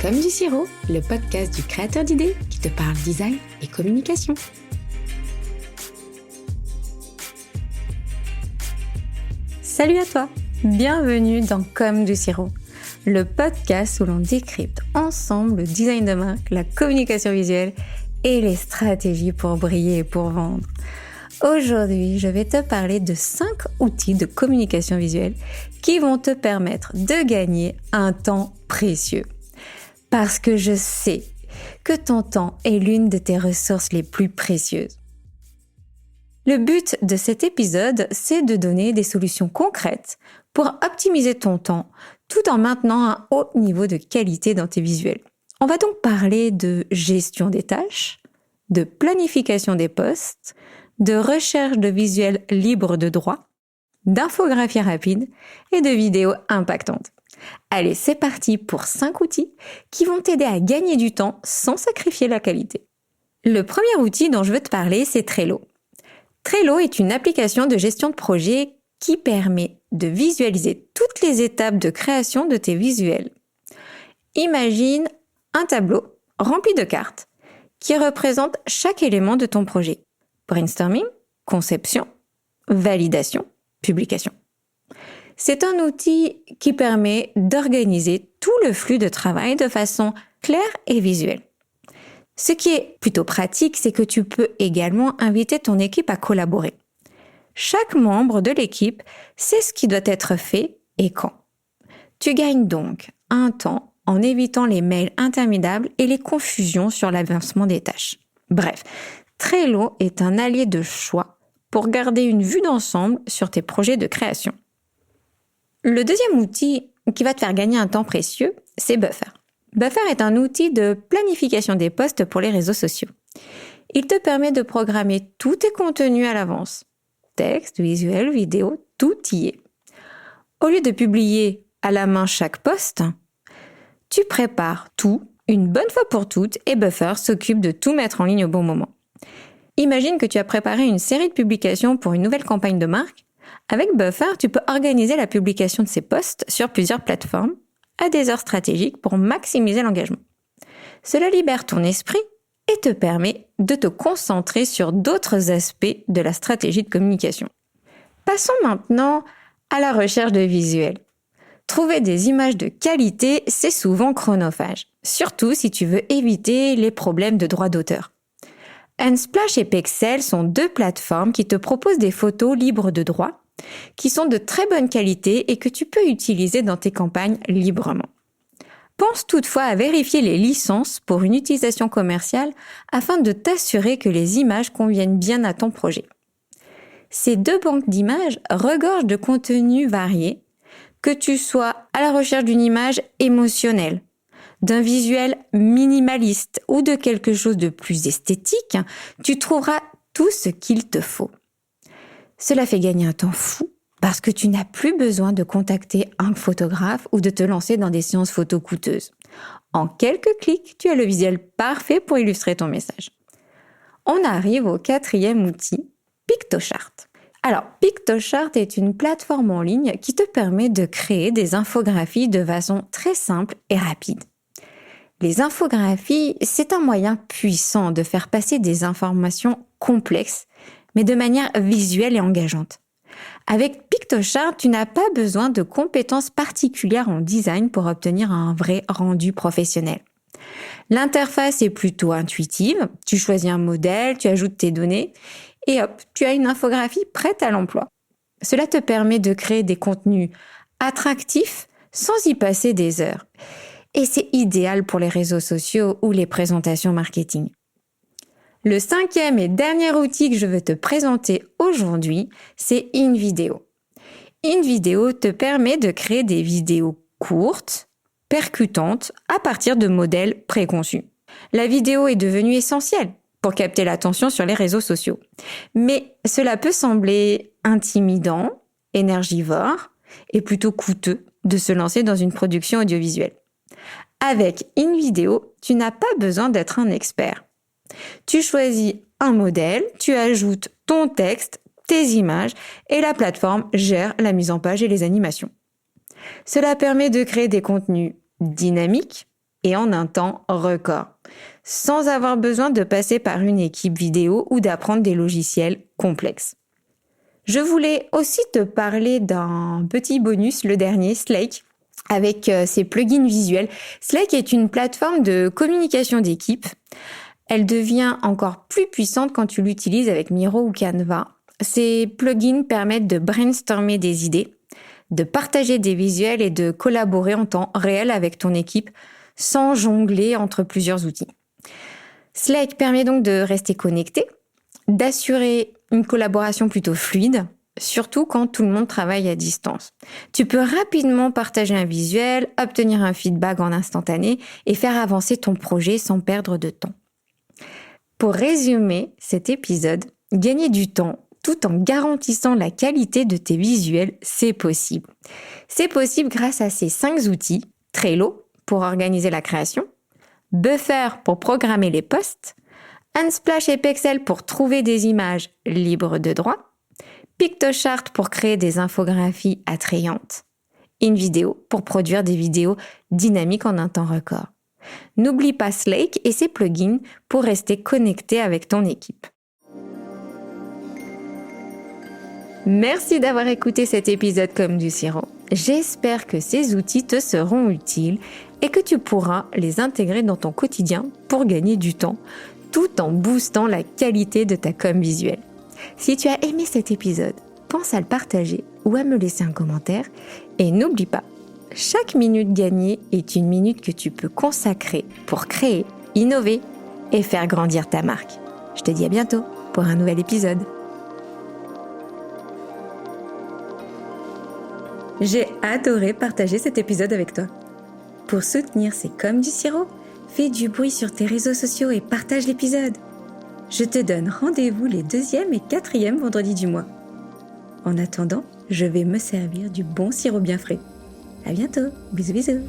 Comme du sirop, le podcast du créateur d'idées qui te parle design et communication. Salut à toi, bienvenue dans Comme du sirop, le podcast où l'on décrypte ensemble le design de marque, la communication visuelle et les stratégies pour briller et pour vendre. Aujourd'hui, je vais te parler de 5 outils de communication visuelle qui vont te permettre de gagner un temps précieux. Parce que je sais que ton temps est l'une de tes ressources les plus précieuses. Le but de cet épisode, c'est de donner des solutions concrètes pour optimiser ton temps tout en maintenant un haut niveau de qualité dans tes visuels. On va donc parler de gestion des tâches, de planification des posts, de recherche de visuels libres de droit, d'infographie rapide et de vidéos impactantes. Allez, c'est parti pour 5 outils qui vont t'aider à gagner du temps sans sacrifier la qualité. Le premier outil dont je veux te parler, c'est Trello. Trello est une application de gestion de projet qui permet de visualiser toutes les étapes de création de tes visuels. Imagine un tableau rempli de cartes qui représente chaque élément de ton projet. Brainstorming, conception, validation, publication. C'est un outil qui permet d'organiser tout le flux de travail de façon claire et visuelle. Ce qui est plutôt pratique, c'est que tu peux également inviter ton équipe à collaborer. Chaque membre de l'équipe sait ce qui doit être fait et quand. Tu gagnes donc un temps en évitant les mails interminables et les confusions sur l'avancement des tâches. Bref, Trello est un allié de choix pour garder une vue d'ensemble sur tes projets de création. Le deuxième outil qui va te faire gagner un temps précieux, c'est Buffer. Buffer est un outil de planification des posts pour les réseaux sociaux. Il te permet de programmer tous tes contenus à l'avance. Texte, visuel, vidéo, tout y est. Au lieu de publier à la main chaque post, tu prépares tout une bonne fois pour toutes et Buffer s'occupe de tout mettre en ligne au bon moment. Imagine que tu as préparé une série de publications pour une nouvelle campagne de marque. Avec Buffer, tu peux organiser la publication de ces posts sur plusieurs plateformes à des heures stratégiques pour maximiser l'engagement. Cela libère ton esprit et te permet de te concentrer sur d'autres aspects de la stratégie de communication. Passons maintenant à la recherche de visuels. Trouver des images de qualité, c'est souvent chronophage, surtout si tu veux éviter les problèmes de droit d'auteur. Unsplash et Pexels sont 2 plateformes qui te proposent des photos libres de droit, qui sont de très bonne qualité et que tu peux utiliser dans tes campagnes librement. Pense toutefois à vérifier les licences pour une utilisation commerciale afin de t'assurer que les images conviennent bien à ton projet. Ces 2 banques d'images regorgent de contenus variés, que tu sois à la recherche d'une image émotionnelle, d'un visuel minimaliste ou de quelque chose de plus esthétique, tu trouveras tout ce qu'il te faut. Cela fait gagner un temps fou parce que tu n'as plus besoin de contacter un photographe ou de te lancer dans des séances photos coûteuses. En quelques clics, tu as le visuel parfait pour illustrer ton message. On arrive au 4e outil, Piktochart. Alors, Piktochart est une plateforme en ligne qui te permet de créer des infographies de façon très simple et rapide. Les infographies, c'est un moyen puissant de faire passer des informations complexes, mais de manière visuelle et engageante. Avec Piktochart, tu n'as pas besoin de compétences particulières en design pour obtenir un vrai rendu professionnel. L'interface est plutôt intuitive, tu choisis un modèle, tu ajoutes tes données, et hop, tu as une infographie prête à l'emploi. Cela te permet de créer des contenus attractifs sans y passer des heures. Et c'est idéal pour les réseaux sociaux ou les présentations marketing. Le 5e et dernier outil que je veux te présenter aujourd'hui, c'est InVideo. InVideo te permet de créer des vidéos courtes, percutantes, à partir de modèles préconçus. La vidéo est devenue essentielle pour capter l'attention sur les réseaux sociaux. Mais cela peut sembler intimidant, énergivore et plutôt coûteux de se lancer dans une production audiovisuelle. Avec InVideo, tu n'as pas besoin d'être un expert. Tu choisis un modèle, tu ajoutes ton texte, tes images et la plateforme gère la mise en page et les animations. Cela permet de créer des contenus dynamiques et en un temps record, sans avoir besoin de passer par une équipe vidéo ou d'apprendre des logiciels complexes. Je voulais aussi te parler d'un petit bonus, le dernier, Slake, avec ses plugins visuels. Slake est une plateforme de communication d'équipe. Elle devient encore plus puissante quand tu l'utilises avec Miro ou Canva. Ces plugins permettent de brainstormer des idées, de partager des visuels et de collaborer en temps réel avec ton équipe sans jongler entre plusieurs outils. Slack permet donc de rester connecté, d'assurer une collaboration plutôt fluide, surtout quand tout le monde travaille à distance. Tu peux rapidement partager un visuel, obtenir un feedback en instantané et faire avancer ton projet sans perdre de temps. Pour résumer cet épisode, gagner du temps tout en garantissant la qualité de tes visuels, c'est possible. C'est possible grâce à ces 5 outils: Trello pour organiser la création, Buffer pour programmer les posts, Unsplash et Pexel pour trouver des images libres de droit, Pictochart pour créer des infographies attrayantes, InVideo pour produire des vidéos dynamiques en un temps record. N'oublie pas Slake et ses plugins pour rester connecté avec ton équipe. Merci d'avoir écouté cet épisode comme du sirop. J'espère que ces outils te seront utiles et que tu pourras les intégrer dans ton quotidien pour gagner du temps, tout en boostant la qualité de ta com visuelle. Si tu as aimé cet épisode, pense à le partager ou à me laisser un commentaire. Et n'oublie pas, chaque minute gagnée est une minute que tu peux consacrer pour créer, innover et faire grandir ta marque. Je te dis à bientôt pour un nouvel épisode. J'ai adoré partager cet épisode avec toi. Pour soutenir C'est comme du sirop, fais du bruit sur tes réseaux sociaux et partage l'épisode. Je te donne rendez-vous les 2e et 4e vendredis du mois. En attendant, je vais me servir du bon sirop bien frais. À bientôt, bisous bisous.